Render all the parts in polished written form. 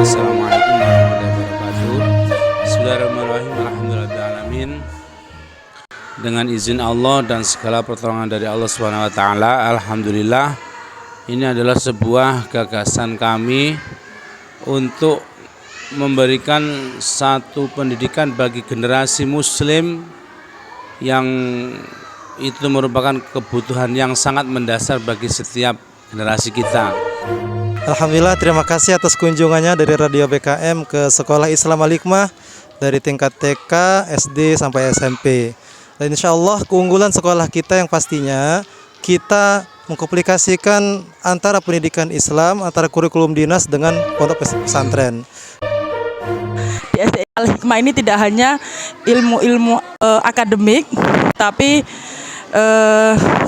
Assalamualaikum warahmatullahi wabarakatuh. Bismillahirrahmanirrahim. Alhamdulillahirrahmanirrahim. Dengan izin Allah dan segala pertolongan dari Allah Subhanahu wa taala, alhamdulillah, ini adalah sebuah gagasan kami untuk memberikan satu pendidikan bagi generasi muslim yang itu merupakan kebutuhan yang sangat mendasar bagi setiap generasi kita. Alhamdulillah, terima kasih atas kunjungannya dari Radio BKM ke Sekolah Islam Al-Hikmah dari tingkat TK, SD sampai SMP. Dan insya Allah keunggulan sekolah kita yang pastinya kita mengkomunikasikan antara pendidikan Islam, antara kurikulum dinas dengan pondok pesantren. Di SD Al-Hikmah ini tidak hanya ilmu-ilmu akademik, tapi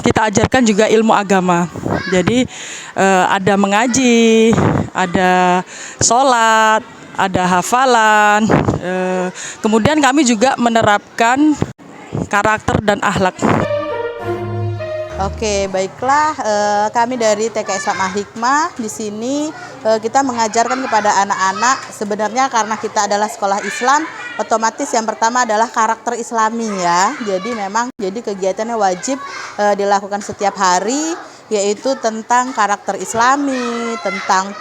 kita ajarkan juga ilmu agama. Jadi ada mengaji, ada sholat, ada hafalan. Kemudian kami juga menerapkan karakter dan akhlak. Oke, baiklah, kami dari TK Islam Al-Hikmah di sini kita mengajarkan kepada anak-anak, sebenarnya karena kita adalah sekolah Islam, otomatis yang pertama adalah karakter Islami ya. Jadi kegiatannya wajib dilakukan setiap hari, yaitu tentang karakter Islami, tentang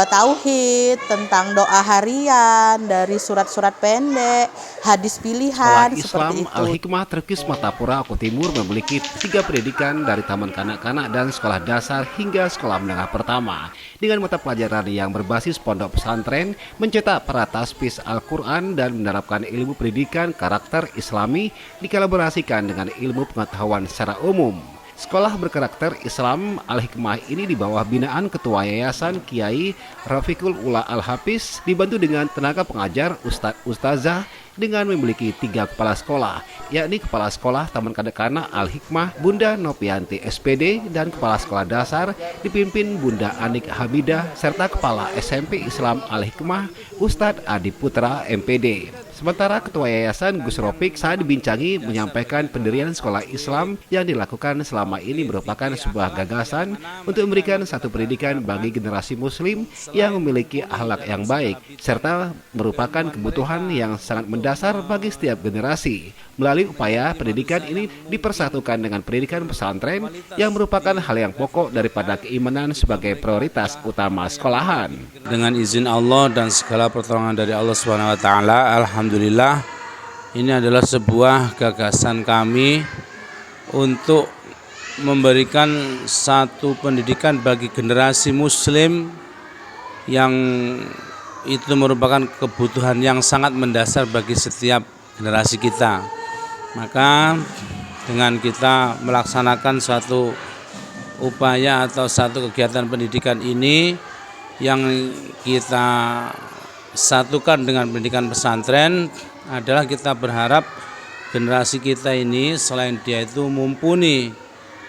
tauhid, tentang doa harian, dari surat-surat pendek, hadis pilihan, Sekolah seperti Islam itu. Al-Hikmah Terkis Matapura, Aku Timur memiliki 3 pendidikan dari taman kanak-kanak dan sekolah dasar hingga sekolah menengah pertama. Dengan mata pelajaran yang berbasis pondok pesantren, mencetak para tasbih Al-Quran dan menerapkan ilmu pendidikan karakter Islami dikolaborasikan dengan ilmu pengetahuan secara umum. Sekolah berkarakter Islam Al-Hikmah ini di bawah binaan Ketua Yayasan Kiai Rafiqul Ula Al-Hafiz, dibantu dengan tenaga pengajar Ustazah dengan memiliki 3 kepala sekolah, yakni Kepala Sekolah Taman Kanak-kanak Al-Hikmah Bunda Nopianti SPD dan Kepala Sekolah Dasar dipimpin Bunda Anik Hamidah serta Kepala SMP Islam Al-Hikmah Ustadz Adi Putra MPD. Sementara Ketua Yayasan Gus Ropik saat dibincangi menyampaikan pendirian sekolah Islam yang dilakukan selama ini merupakan sebuah gagasan untuk memberikan satu pendidikan bagi generasi muslim yang memiliki akhlak yang baik, serta merupakan kebutuhan yang sangat mendasar bagi setiap generasi. Melalui upaya pendidikan ini dipersatukan dengan pendidikan pesantren yang merupakan hal yang pokok daripada keimanan sebagai prioritas utama sekolahan. Dengan izin Allah dan segala pertolongan dari Allah Subhanahu wa taala, alhamdulillah, ini adalah sebuah gagasan kami untuk memberikan satu pendidikan bagi generasi muslim yang itu merupakan kebutuhan yang sangat mendasar bagi setiap generasi kita. Maka dengan kita melaksanakan suatu upaya atau satu kegiatan pendidikan ini yang kita satukan dengan pendidikan pesantren adalah kita berharap generasi kita ini selain dia itu mumpuni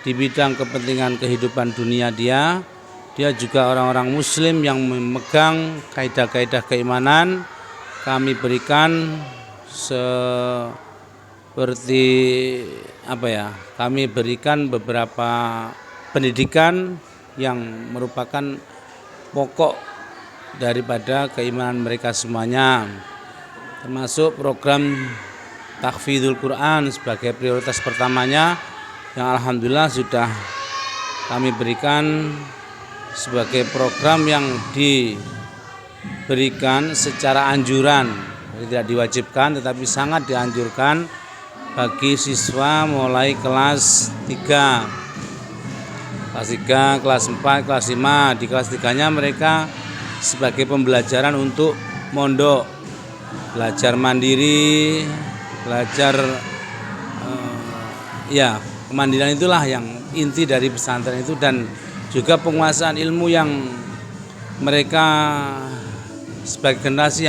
di bidang kepentingan kehidupan dunia dia juga orang-orang muslim yang memegang kaidah-kaidah keimanan. Kami berikan kami berikan beberapa pendidikan yang merupakan pokok daripada keimanan mereka semuanya, termasuk program tahfidzul Quran sebagai prioritas pertamanya yang alhamdulillah sudah kami berikan sebagai program yang diberikan secara anjuran, tidak diwajibkan tetapi sangat dianjurkan bagi siswa mulai kelas 3, kelas 4, kelas 5. Di kelas 3-nya mereka sebagai pembelajaran untuk mondok, belajar mandiri, belajar kemandirian itulah yang inti dari pesantren itu, dan juga penguasaan ilmu yang mereka sebagai generasi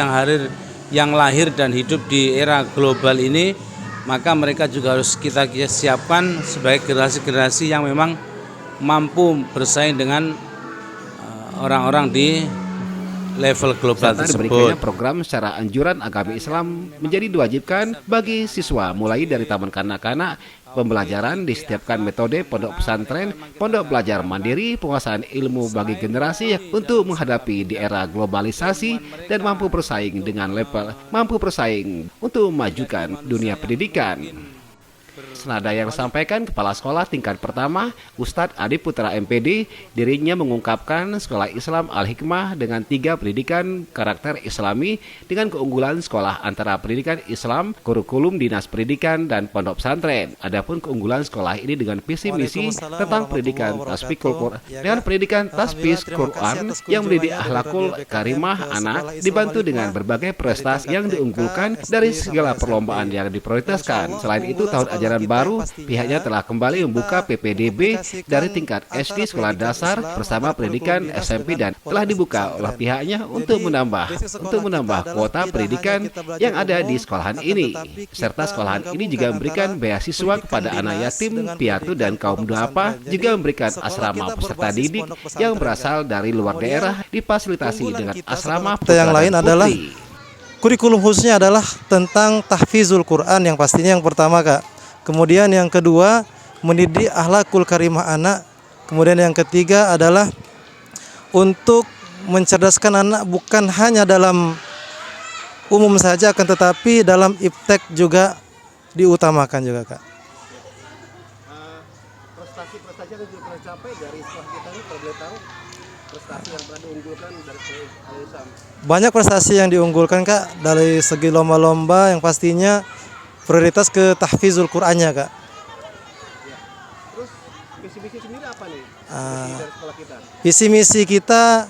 yang lahir dan hidup di era global ini, maka mereka juga harus kita siapkan sebagai generasi-generasi yang memang mampu bersaing dengan orang-orang di level global serta tersebut. diberikannya program secara anjuran agama Islam menjadi diwajibkan bagi siswa mulai dari taman kanak-kanak. Pembelajaran disetiapkan metode pondok pesantren, pondok belajar mandiri, penguasaan ilmu bagi generasi untuk menghadapi di era globalisasi dan mampu bersaing untuk memajukan dunia pendidikan. Senada yang disampaikan Kepala Sekolah Tingkat Pertama, Ustadz Adi Putra MPD, dirinya mengungkapkan Sekolah Islam Al-Hikmah dengan 3 pendidikan karakter Islami dengan keunggulan sekolah antara pendidikan Islam, kurikulum dinas pendidikan, dan pondok pesantren. Adapun keunggulan sekolah ini dengan visi misi tentang pendidikan tasbihul Quran dengan pendidikan tasbih Quran yang mendidik akhlakul karimah anak, dibantu dengan berbagai prestasi yang diunggulkan dari segala perlombaan yang diprioritaskan. Selain itu, tahun ajaran baru, pihaknya telah kembali membuka PPDB dari tingkat SD sekolah dasar bersama pendidikan SMP dan telah dibuka oleh pihaknya untuk menambah kuota pendidikan yang ada di sekolahan ini. Serta sekolahan ini juga memberikan beasiswa kepada anak yatim, piatu, dan kaum duafa, juga memberikan asrama peserta didik yang berasal dari luar daerah difasilitasi dengan asrama putra yang lain dan adalah putri. kurikulum khususnya adalah tentang tahfizul Quran yang pastinya yang pertama, Kak. Kemudian yang kedua, mendidik akhlakul karimah anak. Kemudian yang ketiga adalah untuk mencerdaskan anak bukan hanya dalam umum saja, akan tetapi dalam iptek juga diutamakan juga, Kak. Prestasi-prestasi yang sudah tercapai dari sekolah kita ini, kalau boleh tahu prestasi yang pernah diunggulkan dari Al-Islam. Banyak prestasi yang diunggulkan, Kak, dari segi lomba-lomba yang pastinya prioritas ke tahfizul Qur'annya, Kak. Ya. Terus visi-misi sendiri apa nih? Dari sekolah kita. Visi misi kita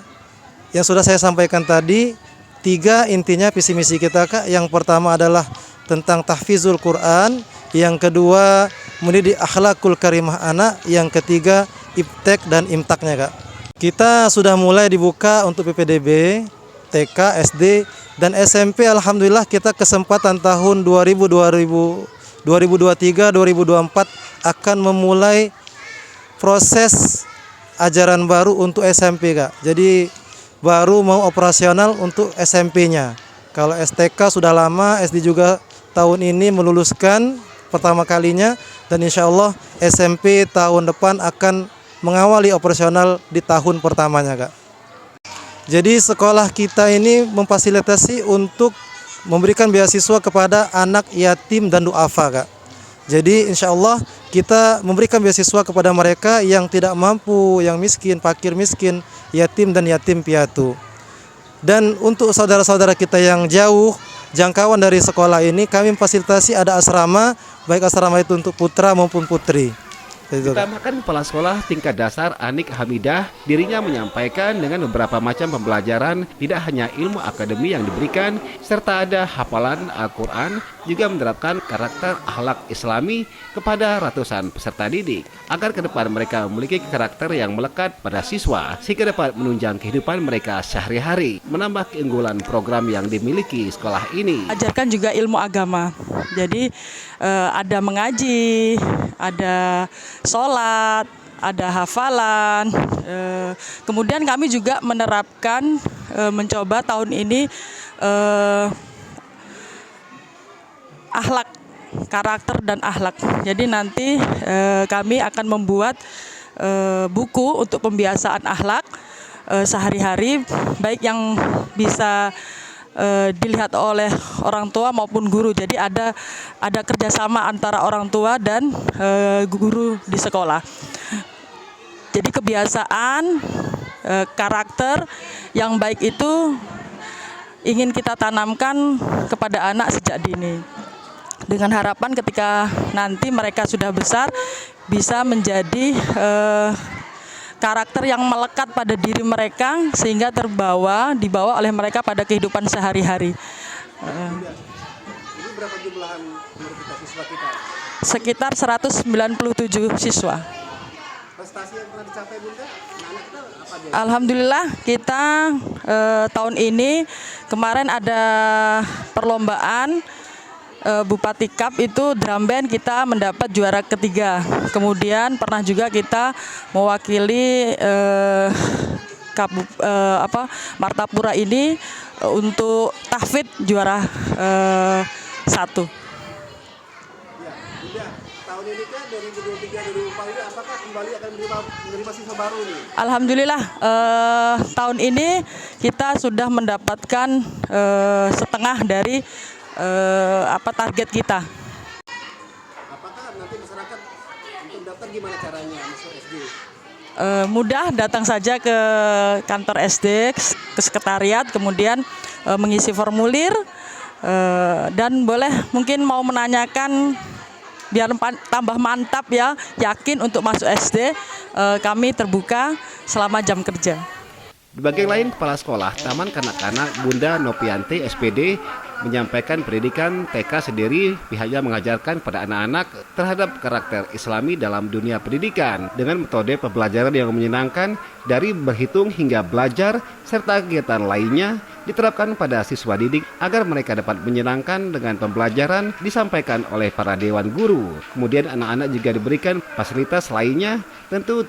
yang sudah saya sampaikan tadi, 3 intinya visi misi kita, Kak. Yang pertama adalah tentang tahfizul Quran, yang kedua mendidik akhlakul karimah anak, yang ketiga iptek dan imtaknya, Kak. Kita sudah mulai dibuka untuk PPDB, TK, SD, dan SMP. Alhamdulillah kita kesempatan tahun 2023-2024 akan memulai proses ajaran baru untuk SMP, Kak. Jadi baru mau operasional untuk SMP-nya. Kalau STK sudah lama, SD juga tahun ini meluluskan pertama kalinya, dan insya Allah SMP tahun depan akan mengawali operasional di tahun pertamanya, Kak. Jadi sekolah kita ini memfasilitasi untuk memberikan beasiswa kepada anak yatim dan duafa, Kak. Jadi insya Allah kita memberikan beasiswa kepada mereka yang tidak mampu, yang miskin, fakir miskin, yatim dan yatim piatu. Dan untuk saudara-saudara kita yang jauh, jangkauan dari sekolah ini, kami memfasilitasi ada asrama, baik asrama itu untuk putra maupun putri. Ditambahkan Kepala Sekolah Tingkat Dasar Anik Hamidah, dirinya menyampaikan dengan beberapa macam pembelajaran, tidak hanya ilmu akademi yang diberikan, serta ada hafalan Al-Quran, juga menerapkan karakter akhlak Islami kepada ratusan peserta didik, agar ke depan mereka memiliki karakter yang melekat pada siswa, sehingga dapat menunjang kehidupan mereka sehari-hari, menambah keunggulan program yang dimiliki sekolah ini. Ajarkan juga ilmu agama. Jadi ada mengaji, ada sholat, ada hafalan. Kemudian kami juga menerapkan, mencoba tahun ini akhlak, karakter dan akhlak. Jadi nanti kami akan membuat buku untuk pembiasaan akhlak sehari-hari, baik yang bisa dilihat oleh orang tua maupun guru. Jadi ada kerjasama antara orang tua dan guru di sekolah. Jadi kebiasaan, karakter yang baik itu ingin kita tanamkan kepada anak sejak dini, dengan harapan ketika nanti mereka sudah besar bisa menjadi karakter yang melekat pada diri mereka, sehingga dibawa oleh mereka pada kehidupan sehari-hari. Ini berapa jumlahan siswa kita? Sekitar 197 siswa. Prestasi yang pernah dicapai Bunda, kita apa aja? Alhamdulillah kita tahun ini kemarin ada perlombaan Bupati Cup, itu drum band kita mendapat juara ketiga. Kemudian pernah juga kita mewakili Martapura ini untuk tahfidz juara 1. Tahun ini kan 2023-2024 ini apakah kembali akan menerima siswa baru nih? Alhamdulillah tahun ini kita sudah mendapatkan setengah dari target kita. Apakah nanti masyarakat untuk daftar gimana caranya masuk SD? Mudah, datang saja ke kantor SD, ke sekretariat, kemudian mengisi formulir dan boleh mungkin mau menanyakan biar tambah mantap ya, yakin untuk masuk SD, kami terbuka selama jam kerja. Di bagian lain, Kepala Sekolah Taman Kanak-kanak Bunda Nopianti SPD menyampaikan pendidikan TK sendiri pihaknya mengajarkan pada anak-anak terhadap karakter Islami dalam dunia pendidikan dengan metode pembelajaran yang menyenangkan dari berhitung hingga belajar serta kegiatan lainnya diterapkan pada siswa didik agar mereka dapat menyenangkan dengan pembelajaran disampaikan oleh para dewan guru. Kemudian anak-anak juga diberikan fasilitas lainnya tentu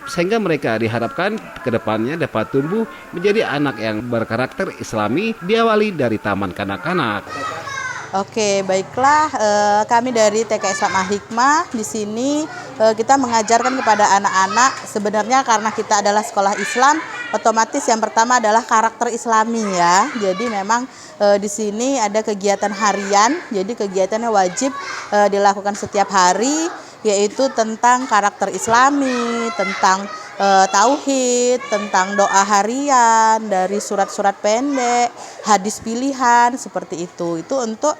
sehingga mereka diharapkan ke depannya dapat tumbuh menjadi anak yang berkarakter Islami diawali dari taman kanak-kanak. Oke, baiklah, kami dari TK Islam Al-Hikmah di sini kita mengajarkan kepada anak-anak, sebenarnya karena kita adalah sekolah Islam, otomatis yang pertama adalah karakter Islami ya. Jadi memang di sini ada kegiatan harian, jadi kegiatannya wajib dilakukan setiap hari, yaitu tentang karakter Islami, tentang tauhid, tentang doa harian, dari surat-surat pendek, hadis pilihan, seperti itu. Itu untuk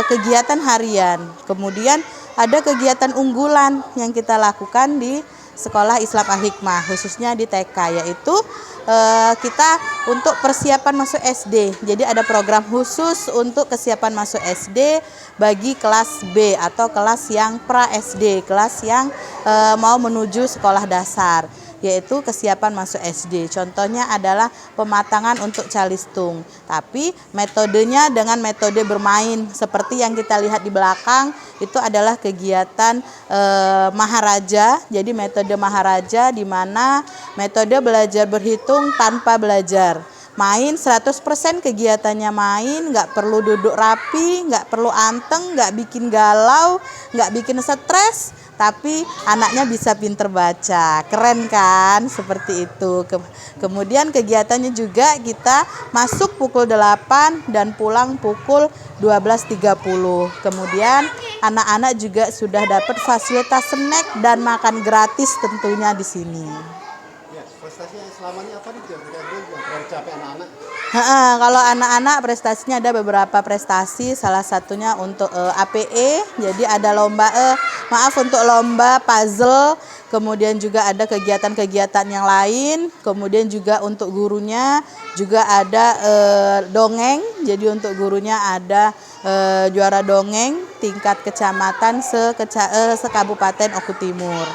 kegiatan harian. Kemudian ada kegiatan unggulan yang kita lakukan di Sekolah Islam Al-Hikmah, khususnya di TK, yaitu kita untuk persiapan masuk SD. Jadi ada program khusus untuk kesiapan masuk SD bagi kelas B atau kelas yang pra SD, kelas yang mau menuju sekolah dasar, yaitu kesiapan masuk SD. Contohnya adalah pematangan untuk calistung, tapi metodenya dengan metode bermain seperti yang kita lihat di belakang. Itu adalah kegiatan Maharaja. Jadi metode Maharaja di mana metode belajar berhitung tanpa belajar. Main 100% kegiatannya main, nggak perlu duduk rapi, nggak perlu anteng, nggak bikin galau, nggak bikin stres, tapi anaknya bisa pinter baca. Keren kan? Seperti itu. Kemudian kegiatannya juga kita masuk pukul 8 dan pulang pukul 12.30. Kemudian anak-anak juga sudah dapat fasilitas snack dan makan gratis tentunya di sini. Ya, prestasi yang selama ini apa nih yang pernah dicapai anak-anak? Kalau anak-anak prestasinya ada beberapa prestasi, salah satunya untuk APE, jadi ada lomba untuk lomba puzzle, kemudian juga ada kegiatan-kegiatan yang lain, kemudian juga untuk gurunya juga ada dongeng, jadi untuk gurunya ada juara dongeng tingkat kecamatan sekabupaten Oku Timur.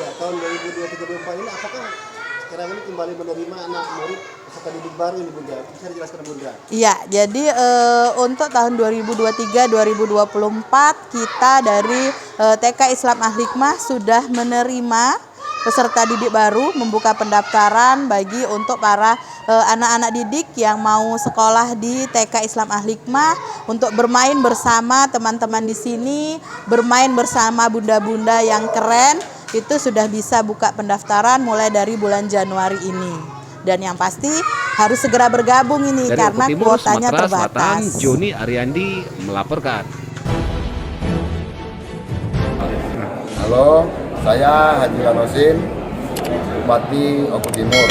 Ya, tahun 2023-2024 ini apakah sekarang ini kembali menerima anak murid peserta didik baru ini Bunda? Bisa dijelaskan Bunda? Iya, jadi untuk tahun 2023-2024 kita dari TK Islam Al-Hikmah sudah menerima peserta didik baru, membuka pendaftaran bagi untuk para anak-anak didik yang mau sekolah di TK Islam Al-Hikmah untuk bermain bersama teman-teman di sini, bermain bersama bunda-bunda yang keren. Itu sudah bisa buka pendaftaran mulai dari bulan Januari ini. Dan yang pasti harus segera bergabung ini dari karena Timur, kuotanya Sumatera terbatas. Selatan, Joni Ariandi melaporkan. Halo, saya Haji Anosin, Bupati Oku Timur.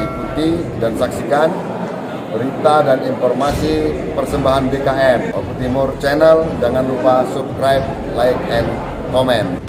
Ikuti dan saksikan berita dan informasi persembahan BKM Oku Timur Channel. Jangan lupa subscribe, like, and comment.